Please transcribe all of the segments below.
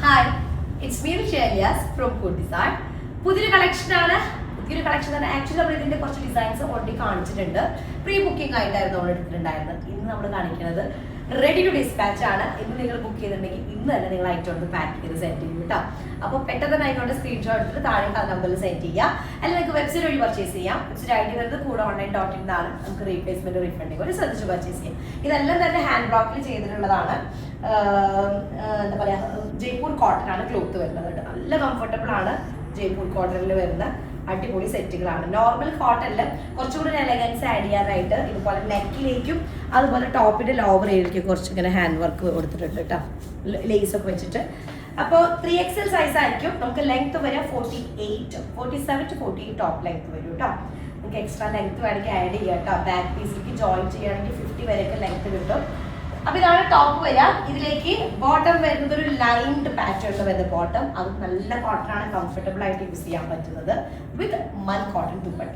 Hi, it's me ഷെലിയാസ് from food design. പുതിയൊരു കളക്ഷനാണ്. പുതിയൊരു കളക്ഷൻ തന്നെ. ആക്ച്വലി നമ്മൾ ഇതിന്റെ കുറച്ച് ഡിസൈൻസ് ഓൾറെഡി കാണിച്ചിട്ടുണ്ട്. പ്രീ ബുക്കിംഗ് ആയിട്ടായിരുന്നു നമ്മൾ എടുത്തിട്ടുണ്ടായിരുന്നത്. ഇന്ന് നമ്മൾ കാണിക്കുന്നത് റെഡി ടു ഡിസ്പാച്ച് ആണ്. ഇന്ന് നിങ്ങൾ ബുക്ക് ചെയ്തിട്ടുണ്ടെങ്കിൽ ഇന്ന് തന്നെ നിങ്ങൾ ഐറ്റം ഒന്ന് പാക്ക് ചെയ്ത് സെൻഡ് ചെയ്യും കേട്ടോ. അപ്പോൾ പെട്ടെന്ന് തന്നെ ആയിക്കോട്ടെ സ്ക്രീൻഷോട്ട് എടുത്തിട്ട് താഴെ നമ്പറിൽ സെൻഡ് ചെയ്യുക. അല്ലെങ്കിൽ നിങ്ങൾക്ക് വെബ്സൈറ്റ് വഴി പർച്ചേസ് ചെയ്യാം. വെബ്സൈറ്റ് ഐ ഡി വരുന്നത് കൂടെ ഓൺലൈൻ.in എന്നാണ്. നമുക്ക് റീപ്ലേസ്മെന്റ് റീഫണ്ടിങ് ഒരു ശ്രദ്ധിച്ച് പർച്ചേസ് ചെയ്യാം. ഇതെല്ലാം തന്നെ ഹാൻഡ് ബ്ലോക്കിൽ ചെയ്തിട്ടുള്ളതാണ്. എന്താ പറയാ, ജയ്പൂർ കോട്ടൺ ആണ് ക്ലോത്ത് വരുന്നത്. നല്ല കംഫർട്ടബിൾ ആണ്. ജയ്പൂർ കോട്ടണിൽ വരുന്ന അടിപൊളി സെറ്റുകളാണ്. നോർമൽ കോട്ടണിൽ കുറച്ചുകൂടി ഒരു എലഗൻസ് ആഡ് ചെയ്യാനായിട്ട് ഇതുപോലെ നെക്കിലേക്കും അതുപോലെ ടോപ്പിന്റെ ലോവർ ഏരിയയ്ക്ക് കുറച്ച് ഇങ്ങനെ ഹാൻഡ് വർക്ക് കൊടുത്തിട്ടുണ്ട് കേട്ടോ, ലേസ് ഒക്കെ വെച്ചിട്ട്. അപ്പോൾ 3XL സൈസ് ആയിരിക്കും. നമുക്ക് ലെങ്ത് വരെ 47 to 48 ടോപ്പ് ലെങ്ത് വരും കേട്ടോ. നമുക്ക് എക്സ്ട്രാ ലെങ്ത് വേണമെങ്കിൽ ആഡ് ചെയ്യാം കേട്ടോ. ബാക്ക് പീസിലേക്ക് ജോയിൻ ചെയ്യുകയാണെങ്കിൽ 50 വരെയൊക്കെ ലെങ്ത് കിട്ടും. അപ്പൊ ഇതാണ് ടോപ്പ് വരിക. ഇതിലേക്ക് ബോട്ടം വരുന്നത് ഒരു ലൈൻഡ് പാറ്റേണിൽ വരുന്ന ബോട്ടം. അത് നല്ല കോട്ടൺ ആണ്, കംഫർട്ടബിൾ ആയിട്ട് യൂസ് ചെയ്യാൻ പറ്റുന്നത്. With mul cotton dupatta.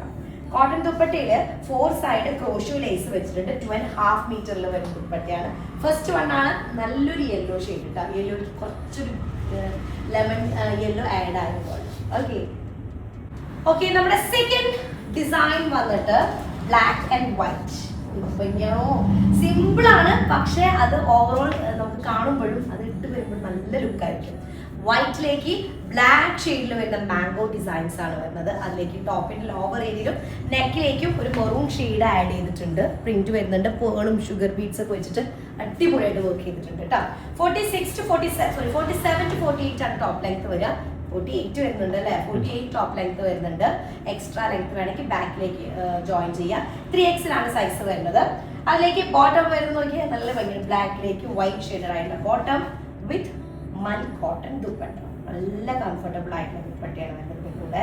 Cotton ദുപ്പട്ടയില് 4 സൈഡ് ക്രോഷ്യോ ലേസ് വെച്ചിട്ടുണ്ട്. 2.5 മീറ്ററിൽ വരുന്ന ദുപ്പട്ടയാണ്. ഫസ്റ്റ് വൺ ആണ് നല്ലൊരു യെല്ലോ ഷെയ്ഡ് കേട്ടോ. യെല്ലോയ്ക്ക് കുറച്ചൊരു ലെമൺ യെല്ലോ ആഡ് ആയതുപോലെ. ഓക്കെ നമ്മുടെ സെക്കൻഡ് ഡിസൈൻ വന്നിട്ട് ബ്ലാക്ക് ആൻഡ് വൈറ്റ്. സിമ്പിൾ ആണ്, പക്ഷെ അത് ഓവറോൾ നമുക്ക് കാണുമ്പോഴും അത് ഇട്ട് വരുമ്പോൾ നല്ല ലുക്കായിരിക്കും. വൈറ്റിലേക്ക് ബ്ലാക്ക് ഷെയ്ഡിൽ വരുന്ന മാംഗോ ഡിസൈൻസ് ആണ് വരുന്നത്. അതിലേക്ക് ടോപ്പിന്റെ ലോവർ ഏരിയയിലും നെക്കിലേക്കും ഒരു മെറൂൺ ഷെയ്ഡ് ആഡ് ചെയ്തിട്ടുണ്ട്. പ്രിന്റ് വരുന്നുണ്ട്. പേളും ഷുഗർ ബീഡ്സ് ഒക്കെ വെച്ചിട്ട് അടിപൊളിയായിട്ട് വർക്ക് ചെയ്തിട്ടുണ്ട് കേട്ടോ. 47 to 48 ആണ് ടോപ്പ് ലെങ്ത് വരിക. 48 വരുന്നുണ്ട് അല്ലേ. 48 ടോപ്പ് ലെങ്ത് വരുന്നുണ്ട്. എക്സ്ട്രാ ലെങ്ത് വേണമെങ്കിൽ ബാക്കിലേക്ക് ജോയിൻ ചെയ്യാം. 3XL ആണ് സൈസ് വരുന്നത്. അതിലേക്ക് ബോട്ടം വരുന്നത് നോക്കിയാൽ നല്ല ഭംഗിയാണ്. ബ്ലാക്കിലേക്ക് വൈറ്റ് ഷെയ്ഡർ ആയിട്ടുള്ള ബോട്ടം വിത്ത് മൽ കോട്ടൺ ദുപ്പട്ട. നല്ല കംഫർട്ടബിൾ ആയിട്ടുള്ള ദുപ്പട്ടയാണ് വരുന്നത് കൂടെ.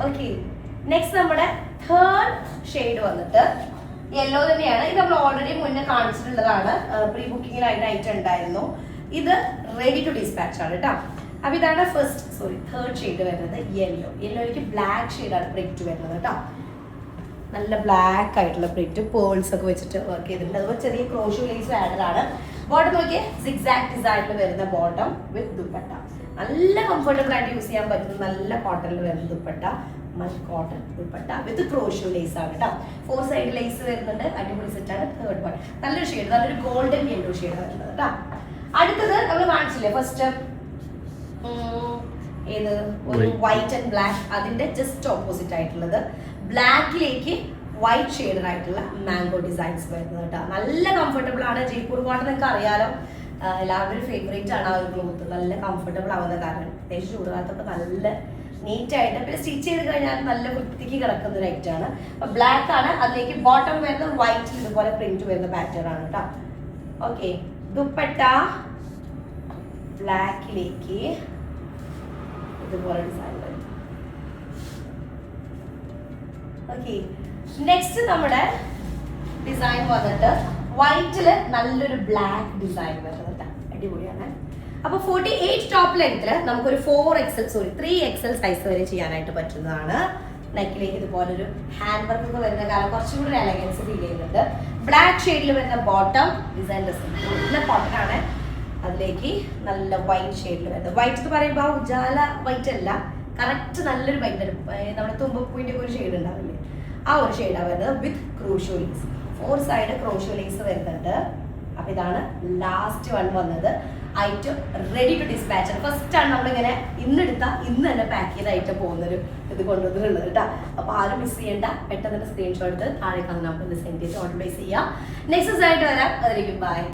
ഓക്കെ, നെക്സ്റ്റ് നമ്മുടെ തേർഡ് ഷെയ്ഡ് വന്നിട്ട് യെല്ലോ തന്നെയാണ്. ഇത് നമ്മൾ ഓൾറെഡി മുന്നേ കാണിച്ചിട്ടുള്ളതാണ്. പ്രീ ബുക്കിങ്ങിലായിട്ട് ഐറ്റം ഉണ്ടായിരുന്നു. ഇത് റെഡി ടു ഡിസ്പാച്ച് ആണ് കേട്ടോ. അപ്പൊ ഇതാണ് തേർഡ് ഷെയ്ഡ് വരുന്നത് യെല്ലോ. യെല്ലോയിലേക്ക് ബ്ലാക്ക് ഷെയ്ഡാണ് പ്രിന്റ് വരുന്നത് കേട്ടോ. നല്ല ബ്ലാക്ക് ആയിട്ടുള്ള പ്രിന്റ്, പേൾസ് ഒക്കെ വെച്ചിട്ട് വർക്ക് ചെയ്തിട്ടുണ്ട്. അതുപോലെ ചെറിയ ക്രോഷ്യോ ലേസ് ആഡഡ് ആണ്. ബോട്ടം നോക്കിയേ, സിഗ്സാഗ് ഡിസൈനിൽ വരുന്ന ബോട്ടം വിത്ത് ദുപ്പട്ട. നല്ല കംഫർട്ടബിൾ ആയിട്ട് യൂസ് ചെയ്യാൻ പറ്റുന്ന നല്ല കോട്ടണിൽ വരുന്ന ദുപ്പട്ട, മൽ കോട്ടൺ ദുപ്പട്ട വിത്ത് ക്രോഷ്യോ ലേസ് ആണ് കേട്ടോ. 4 സൈഡ് ലേസ് വരുന്നുണ്ട്. അടിപൊളി സെറ്റാണ്. തേർഡ് വൺ നല്ലൊരു ഷെയ്ഡ്, നല്ലൊരു ഗോൾഡൻ യെല്ലോ ഷെയ്ഡ് വരുന്നത് കേട്ടോ. അടുത്തത് നമ്മൾ കാണിച്ചില്ലേ ഫസ്റ്റ്, ഏത് ഒരു വൈറ്റ് ആൻഡ് ബ്ലാക്ക്. അതിന്റെ ജസ്റ്റ് ഓപ്പോസിറ്റ് ആയിട്ടുള്ളത് ബ്ലാക്കിലേക്ക് വൈറ്റ് ഷെയ്ഡർ ആയിട്ടുള്ള മാംഗോ ഡിസൈൻസ് വരുന്നത് കേട്ടോ. നല്ല കംഫർട്ടബിൾ ആണ്. ജയ്പൂർ കോട്ടൺ നിങ്ങൾക്ക് അറിയാലോ, എല്ലാവരും ഫേവറേറ്റ് ആണ് ആ ഒരു ക്ലോത്ത്. നല്ല കംഫർട്ടബിൾ ആവുന്ന കാരണം അത്യാവശ്യം ചൂടുകാലത്തൊക്കെ നല്ല നീറ്റ് ആയിട്ട്, പിന്നെ സ്റ്റിച്ച് ചെയ്ത് കഴിഞ്ഞാൽ നല്ല വൃത്തിക്ക് കിടക്കുന്ന ഒരു ഐറ്റം ആണ്. അപ്പൊ ബ്ലാക്ക് ആണ്. അതിലേക്ക് ബോട്ടം വരുന്നത് വൈറ്റിൽ ഇതുപോലെ പ്രിന്റ് വരുന്ന പാറ്റേൺ ആണ് കേട്ടോ. ഓക്കെ, ദുപ്പട്ട ബ്ലാക്കിലേക്ക് ഇതുപോലെ ഡിസൈൻ വരും. ഓക്കെ, നെക്സ്റ്റ് നമ്മുടെ ഡിസൈൻ വന്നിട്ട് വൈറ്റില് നല്ലൊരു ബ്ലാക്ക് ഡിസൈൻ വരുന്നത്. അടിപൊളിയാണ്. അപ്പൊ 48 ടോപ്പ് ലെങ്ത്തില് നമുക്കൊരു 3XL സൈസ് വരെ ചെയ്യാനായിട്ട് പറ്റുന്നതാണ്. നെക്കിലേക്ക് ഇതുപോലൊരു ഹാൻഡ് വർക്ക് ഒക്കെ വരുന്ന കാരണം കുറച്ചും കൂടി എലഗൻസ് ഫീൽ ചെയ്യുന്നുണ്ട്. ബ്ലാക്ക് ഷെയ്ഡിൽ വരുന്ന ബോട്ടം ഡിസൈൻ നല്ല കോട്ടൺ ആണ്. അതിലേക്ക് നല്ല വൈറ്റ് ഷെയ്ഡിൽ വരുന്നത്. വൈറ്റ് എന്ന് പറയുമ്പോൾ ഉജാല വൈറ്റ് അല്ല, കറക്റ്റ് നല്ലൊരു വൈറ്റ്. നമ്മുടെ തുമ്പപ്പൂവിന്റെ ഒരു ഷെയ്ഡ് ഉണ്ടാവില്ലേ, ആ ഒരു ഷെയ്ഡാണ് വരുന്നത് with crochet lace. 4 side crochet lace വരുന്നുണ്ട്. അപ്പൊ ഇതാണ് ലാസ്റ്റ് വൺ വന്നത്. ഐറ്റം റെഡി ടു ഡിസ്പാച്ച് ആണ്. ഫസ്റ്റ് ആണ് നമ്മളിങ്ങനെ ഇന്നെടുത്ത ഇന്ന് തന്നെ പാക്ക് ചെയ്ത ഐറ്റം പോകുന്നൊരു ഇത് കൊണ്ടുവന്നിട്ടുള്ളത് കേട്ടോ. അപ്പൊ ആരും മിസ് ചെയ്യേണ്ട. പെട്ടെന്ന് തന്നെ സ്ക്രീൻഷോട്ട് എടുത്ത് താഴെ കാണുന്ന നമ്പറിൽ സെൻഡ് ചെയ്ത് ഓർഡർ പ്ലേസ് ചെയ്യാം. നെക്സ്റ്റ് ആയിട്ട് വരാം. അതിലേക്ക് ബൈ.